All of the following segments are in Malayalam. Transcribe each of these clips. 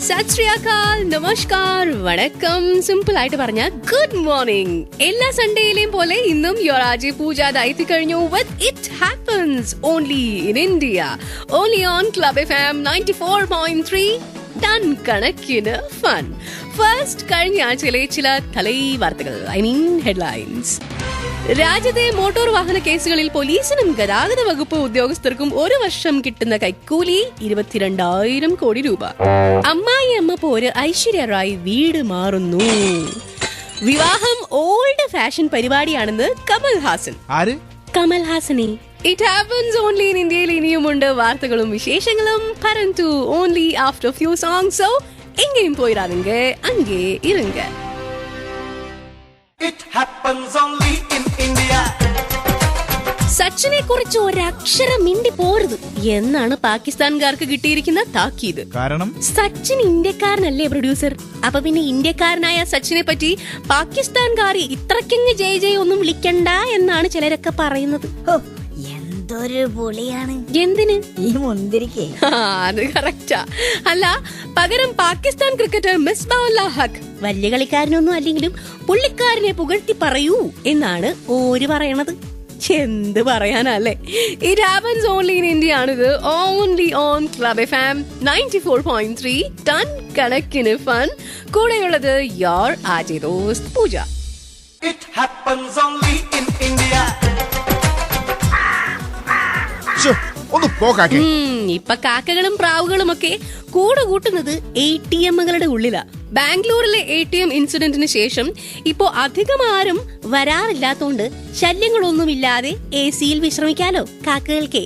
സത് ശ്രീ അകാൽ, നമസ്കാർ, വണക്കം. സിമ്പിൾ ആയിട്ട് പറഞ്ഞ ഗുഡ് മോർണിംഗ്. എല്ലാ സൺഡേയിലെയും പോലെ ഇന്നും യുവറാജി പൂജ എത്തി കഴിഞ്ഞു with it happens only in India, only on club FM 94.3. Ton കണക്കിന് ഫൺ. ഫസ്റ്റ് കഴിഞ്ഞ ആഴ്ചയിലെ ചില വാർത്തകൾ, ഹെഡ്ലൈൻസ്. രാജ്യത്തെ മോട്ടോർ വാഹന കേസുകളിൽ പോലീസിനും ഗതാഗത വകുപ്പ് ഉദ്യോഗസ്ഥർക്കും 1 വർഷം കിട്ടുന്ന കൈക്കൂലി 22,000 കോടി രൂപ. അമ്മായിയമ്മ പോര്, ഐശ്വര്യ റായ് വീട് മാറുന്നു. വിവാഹം ഓൾഡ് ഫാഷൻ പരിപാടിയാണെന്ന് കമൽ ഹാസനെ. ഇറ്റ് ഹാപ്പൻസ് ഓൺലി ഇൻ ഇന്ത്യയിൽ ഇനിയുമുണ്ട് വാർത്തകളും വിശേഷങ്ങളും. പരന്തു only after few songs. So എങ്കിലും പോയിരാതുങ്ക അങ്ങേ ഇരുങ്ക. It happens only in India. സച്ചിനെ കുറിച്ച് ഒരക്ഷരം മിണ്ടി പോരുത് എന്നാണ് പാകിസ്ഥാൻകാർക്ക് കിട്ടിയിരിക്കുന്ന താക്കീത്. കാരണം സച്ചിൻ ഇന്ത്യക്കാരനല്ലേ പ്രൊഡ്യൂസർ. അപ്പൊ പിന്നെ ഇന്ത്യക്കാരനായ സച്ചിനെ പറ്റി പാകിസ്ഥാൻകാരി ഇത്രക്കങ്ങ് ജയ് ജയ് ഒന്നും വിളിക്കണ്ട എന്നാണ് ചിലരൊക്കെ പറയുന്നത്. എന്തൊരു പൊളിയാണ്. എന്തിന് ഈ മുന്തിരിക്കേ? അത് കറക്റ്റാ. അല്ല, പകരം പാകിസ്ഥാൻ ക്രിക്കറ്റർ മിസ്ബാഉൽ ഹഖ് വലിയ കളിക്കാരനൊന്നും അല്ലെങ്കിലും പുള്ളിക്കാരനെ പുകഴ്ത്തി പറയൂ എന്നാണ് ഓര് പറയണത്. എന്ത് പറയാനല്ലേ. It happens only in India ആണിത്, only on club FM 94.3. Ton കണക്കിന് ഫൺ. കൂടെയുള്ളത് യോർ ആജി ദോസ്ത് Pooja. It happens only in India. ഇപ്പൊ കാക്കകളും പ്രാവുകളും ഒക്കെ കൂടെ കൂട്ടുന്നത് ATMകളുടെ ഉള്ളിലാ. ബാംഗ്ലൂരിലെ ATM ഇൻസിഡന്റിന് ശേഷം ഇപ്പോ അധികം ആരും വരാറില്ലാത്തോണ്ട് ശല്യങ്ങളൊന്നുമില്ലാതെ AC-യിൽ വിശ്രമിക്കാലോ കാക്കകൾക്ക്.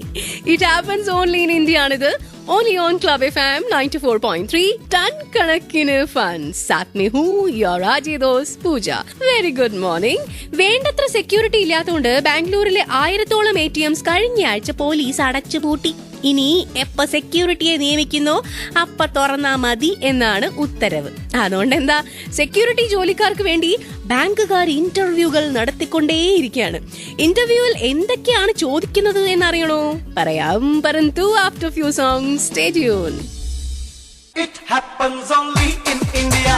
It happens only in India ആണിത്, only on club FM 94.3. Ton കണക്കിന് ഫൺ. സാത്ത് മേ ഹൂ യോർ ആജി ദോസ്ത് പൂജ. Very good morning. വേണ്ടത്ര സെക്യൂരിറ്റി ഇല്ലാത്തതുകൊണ്ട് ബാംഗ്ലൂരിലെ 1000-ഓളം ATMs കഴിഞ്ഞ ആഴ്ച പോലീസ് അടച്ചുപൂട്ടി. ഇനി എപ്പ സെക്യൂരിറ്റിയെ നിയമിക്കുന്നോ അപ്പ തുറന്നാ മതി എന്നാണ് ഉത്തരവ്. അതുകൊണ്ട് എന്താ, സെക്യൂരിറ്റി ജോലിക്കാർക്ക് വേണ്ടി ബാങ്കുകാർ ഇന്റർവ്യൂകൾ നടത്തിക്കൊണ്ടേയിരിക്കുകയാണ്. ഇന്റർവ്യൂവിൽ എന്തൊക്കെയാണ് ചോദിക്കുന്നത് എന്നറിയണോ? പറയാം, പരന്തു after few songs. Stay tune. It happens only in India.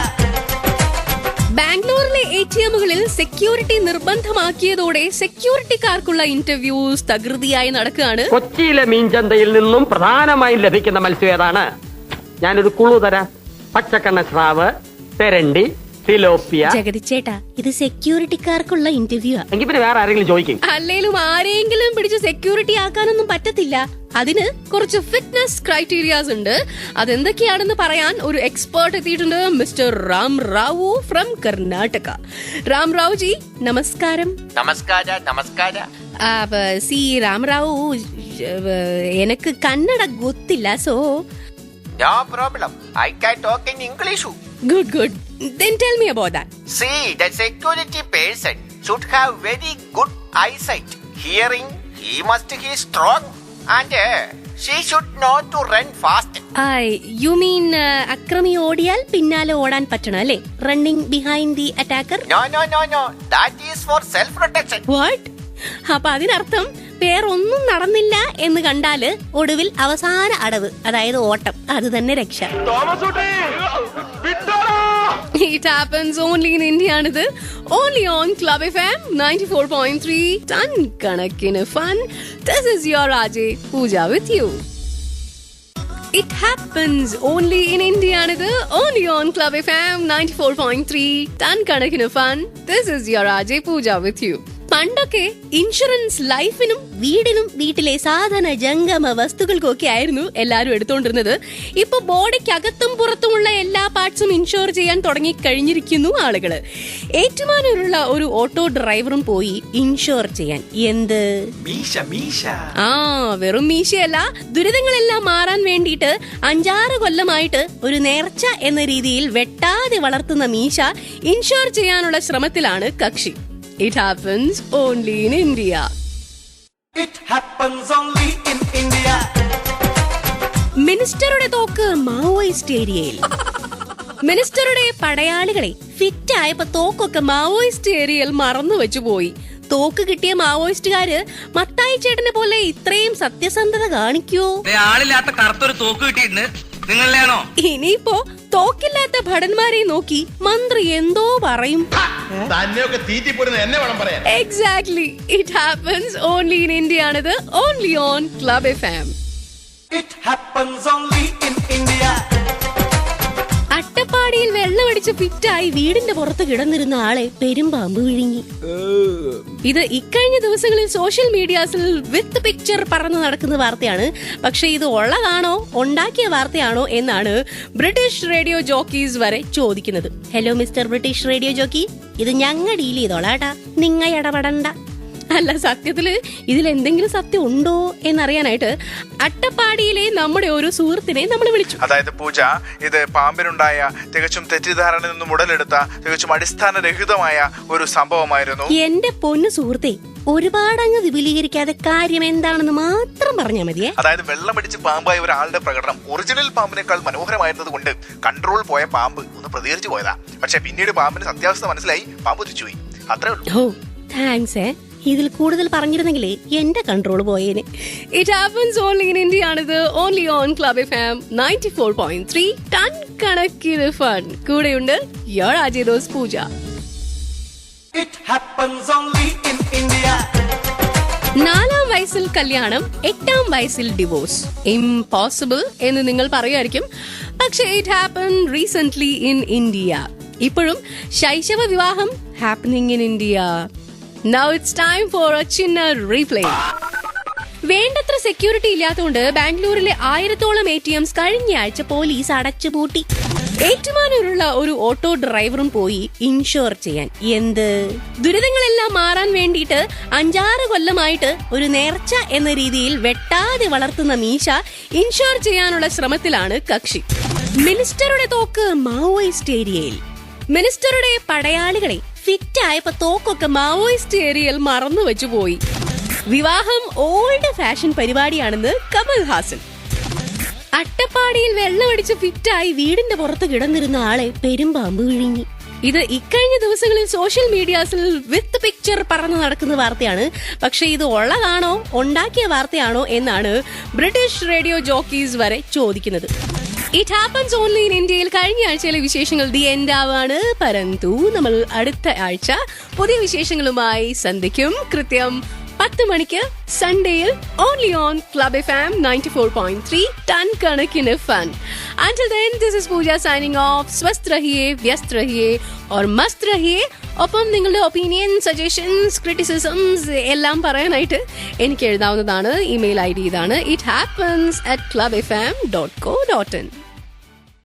ബാംഗ്ലൂരിലെ ATMകളിൽ സെക്യൂരിറ്റി നിർബന്ധമാക്കിയതോടെ സെക്യൂരിറ്റിക്കാർക്കുള്ള ഇന്റർവ്യൂസ് തകൃതിയായി നടക്കുകയാണ്. കൊച്ചിയിലെ മീൻചന്തയിൽ നിന്നും പ്രധാനമായും ലഭിക്കുന്ന മത്സ്യം ഏതാണ്? ഞാനൊരു കുളു തരാം. പച്ചക്കണ്ണ സ്രാവ്, തെരണ്ടി, ഫിലോപ്പിയ. ജഗതിച്ചേട്ടാ, ഇത് സെക്യൂരിറ്റിക്കാർക്കുള്ള ഇന്റർവ്യൂ. എങ്കിൽ പിന്നെ വേറെ ആരെങ്കിലും ചോദിക്കും. അല്ലേലും ആരെങ്കിലും പിടിച്ച് സെക്യൂരിറ്റി ആക്കാനൊന്നും പറ്റത്തില്ല. അതിന് കുറച്ച് ഫിറ്റ്നസ് ക്രൈറ്റീരിയാസ് ഉണ്ട്. അതെന്തൊക്കെയാണെന്ന് പറയാൻ ഒരു എക്സ്പേർട്ട് എത്തിയിട്ടുണ്ട്. Mister Ram Rao from Karnataka. Ram Rao G, നമസ്കാരം. നമസ്കാരം. സി രാം റാവു, എനിക്ക് കന്നഡ ಗೊತ್ತಿಲ್ಲ. So No problem. I can talk in English. Good. Then tell me about that. See, the security person should have very good eyesight. Hearing, he must be strong. And she should know to run fast. You mean അക്രമി ഓടിയാൽ പിന്നാലെ ഓടാൻ പറ്റണം അല്ലേ? Running behind the attacker? No. That is for self-protection. What? അപ്പൊ അതിനർത്ഥം വേറൊന്നും നടന്നില്ല എന്ന് കണ്ടാല് ഒടുവിൽ അവസാന അടവ്, അതായത് ഓട്ടം, അത് തന്നെ രക്ഷ. It happens only in India ആണിത്, only on Club FM 94.3. Ton കണക്കിന് fun. This is your Ajay Pooja with you. It happens only in India ആണിത്, only on Club FM 94.3. Ton കണക്കിന് fun. This is your Ajay Pooja with you. പണ്ടൊക്കെ ഇൻഷുറൻസ് ലൈഫിനും വീടിനും വീട്ടിലെ സാധന ജംഗമ വസ്തുക്കൾക്കൊക്കെ ആയിരുന്നു എല്ലാരും എടുത്തോണ്ടിരുന്നത്. ഇപ്പൊ ബോഡിക്കകത്തും പുറത്തുമുള്ള എല്ലാ പാർട്സും ഇൻഷുർ ചെയ്യാൻ തുടങ്ങി കഴിഞ്ഞിരിക്കുന്നു ആളുകള്. ഏറ്റുമാനൂരുള്ള ഒരു ഓട്ടോ ഡ്രൈവറും പോയി ഇൻഷുർ ചെയ്യാൻ. എന്ത് മീശ. വെറും മീശയല്ല, ദുരിതങ്ങളെല്ലാം മാറാൻ വേണ്ടിയിട്ട് 5-6 കൊല്ലമായിട്ട് ഒരു നേർച്ച എന്ന രീതിയിൽ വെട്ടാതെ വളർത്തുന്ന മീശ ഇൻഷുർ ചെയ്യാനുള്ള ശ്രമത്തിലാണ് കക്ഷി. It happens only in India. It happens only in India. മിനിസ്റ്ററുടെ തോക്ക് മാവോയിസ്റ്റ് ഏരിയയിൽ. മിനിസ്റ്ററുടെ പടയാളികളെ ഫിറ്റ് ആയപ്പോ തോക്കൊക്കെ മാവോയിസ്റ്റ് ഏരിയയിൽ മറന്നു വെച്ചു പോയി. തോക്ക് കിട്ടിയ മാവോയിസ്റ്റുകാര് മത്തായി ചേട്ടനെ പോലെ ഇത്രയും സത്യസന്ധത കാണിക്കോ? ആളില്ലാത്ത കറുത്തൊരു തോക്ക് കിട്ടിയിട്ടുണ്ട്. നിങ്ങളിലാണോ? ഇനിയിപ്പോ തോക്കില്ലാത്ത ഭടന്മാരെ നോക്കി മന്ത്രി എന്തോ പറയും. തന്നെയൊക്കെ തീറ്റിപ്പോരുന്ന എന്നെ വേണം പറയാൻ. Exactly. It happens only in India ആണിത്. Only on club FM. It happens only in India. അട്ടപ്പാടിയിൽ വെള്ളമടിച്ച് ഫിറ്റായി വീടിന്റെ പുറത്ത് കിടന്നിരുന്ന ആളെ പെരുമ്പാമ്പ് വിഴുങ്ങി. ഇത് ഇക്കഴിഞ്ഞ ദിവസങ്ങളിൽ സോഷ്യൽ മീഡിയാസിൽ വിത്ത് പിക്ചർ പറന്ന് നടക്കുന്ന വാർത്തയാണ്. പക്ഷെ ഇത് ഉള്ളതാണോ ഉണ്ടാക്കിയ വാർത്തയാണോ എന്നാണ് ബ്രിട്ടീഷ് റേഡിയോ ജോക്കീസ് വരെ ചോദിക്കുന്നത്. Hello mister British radio jockey, ഇത് ഞങ്ങൾ ഡീൽ ചെയ്തോളാട്ടാ, നിങ്ങ ഇടപെടണ്ട. അല്ല, സത്യത്തില് ഇതിൽ എന്തെങ്കിലും സത്യം ഉണ്ടോ എന്നറിയാനായിട്ട് അട്ടപ്പാടിയിലെ നമ്മുടെ ഒരു സുഹൃത്തിനെ നമ്മൾ വിളിച്ചു. അതായത് പൂജ, ഇത് പാമ്പിനുണ്ടായ തികച്ചും തെറ്റിദ്ധാരണയിൽ നിന്നും ഉടലെടുത്ത തികച്ചും അടിസ്ഥാനരഹിതമായ ഒരു സംഭവമായിരുന്നു. എന്റെ പൊന്നു സുഹൃത്തെ, ഒരുപാട് അങ്ങ് വിപുലീകരിക്കാതെ കാര്യം എന്താണെന്ന് മാത്രം പറഞ്ഞാൽ മതിയേ. അതായത് വെള്ളമടിച്ച് പാമ്പായ ഒരാളുടെ പ്രകടനം ഒറിജിനൽ പാമ്പിനേക്കാൾ മനോഹരമായിരുന്നത് കൊണ്ട് കൺട്രോൾ പോയ പാമ്പ് ഒന്ന് പ്രതികരിച്ചു പോയതാ. പക്ഷെ പിന്നീട് പാമ്പിന് സത്യാവസ്ഥ മനസ്സിലായി, പാമ്പ് തിരിച്ചുപോയി. അത്രേ ഉള്ളൂ. Oh thanks. ഇതിൽ കൂടുതൽ പറഞ്ഞിരുന്നെങ്കിലേ എന്റെ കൺട്രോൾ പോയേനെ. It happens only in India ആണിത്. Only on club FM 94.3. Ton കണക്കിന് ഫൺ. കൂടെയുണ്ട് യോർ ആജി ദോസ് Pooja. It happens only in India. 4-ാം വയസ്സിൽ കല്യാണം, 8-ാം വയസ്സിൽ ഡിവോഴ്സ്. ഇംപോസിബിൾ എന്ന് നിങ്ങൾ പറയുമായിരിക്കും. പക്ഷേ it happen recently in India. ഇപ്പോഴും ശൈശവ വിവാഹം happening in India. Now it's time for a chinna replay. വേണ്ടത്ര സെക്യൂരിറ്റി ഇല്ലാത്തതുകൊണ്ട് ബാംഗ്ലൂരിലെ 1000-ഓളം ATMs കഴിഞ്ഞ ആഴ്ച പോലീസ് അടച്ചുപൂട്ടി. ഏറ്റുമാനൂരുള്ള ഒരു ഓട്ടോ ഡ്രൈവറും പോയി ഇൻഷുർ ചെയ്യാൻ. എന്ത് ദുരിതങ്ങളെല്ലാം മാറാൻ വേണ്ടിയിട്ട് 5-6 കൊല്ലമായിട്ട് ഒരു നേർച്ച എന്ന രീതിയിൽ വെട്ടാതെ വളർത്തുന്ന മീശ ഇൻഷുർ ചെയ്യാനുള്ള ശ്രമത്തിലാണ് കക്ഷി. മിനിസ്റ്ററുടെ തോക്ക് മാവോയിസ്റ്റ് ഏരിയയിൽ. മിനിസ്റ്ററുടെ പടയാളികളെ ഫിറ്റായപ്പോ തോക്കൊക്കെ മാവോയിസ്റ്റ് ഏരിയയിൽ മറന്നു വെച്ചു പോയി. വിവാഹം ഓൾഡ് ഫാഷൻ പരിപാടിയാണെന്ന് കമൽ ഹാസൻ. അട്ടപ്പാടിയിൽ വെള്ളമടിച്ച് ഫിറ്റായി വീടിന്റെ പുറത്ത് കിടന്നിരുന്ന ആളെ പെരുമ്പാമ്പ് വിഴുങ്ങി. ഇത് ഇക്കഴിഞ്ഞ ദിവസങ്ങളിൽ സോഷ്യൽ മീഡിയാസിൽ വിത്ത് പിക്ചർ പറന്ന് നടക്കുന്ന വാർത്തയാണ്. പക്ഷെ ഇത് ഉള്ളതാണോ ഉണ്ടാക്കിയ വാർത്തയാണോ എന്നാണ് ബ്രിട്ടീഷ് റേഡിയോ ജോക്കീസ് വരെ ചോദിക്കുന്നത്. ഇറ്റ് ഹാപ്പൻസ് ഓൺലി ഇൻ ഇന്ത്യയിൽ കഴിഞ്ഞ ആഴ്ചയിലെ വിശേഷങ്ങൾ ദി എൻഡ് ആവാണ്. പരന്തു നമ്മൾ അടുത്ത ആഴ്ച പുതിയ വിശേഷങ്ങളുമായി സന്ധിക്കും. കൃത്യം 10 മണിക്ക് സൺഡേയിൽ only on club FM 94.3. Ton കണക്കിന് fun. Until then, this is Pooja signing off. സ്വസ്ഥ രഹിയേ, വ്യസ്ത രഹിയേ और മസ്ത് രഹിയേ. ഒപ്പം നിങ്ങളുടെ ഒപ്പീനിയൻ, സജഷൻസ്, ക്രിറ്റിസിസംസ് എല്ലാം പറയാനായിട്ട് എനിക്ക് എഴുതാവുന്നതാണ്. ഇമെയിൽ ID ഇതാണ്, ithappens@clubfm.co.in.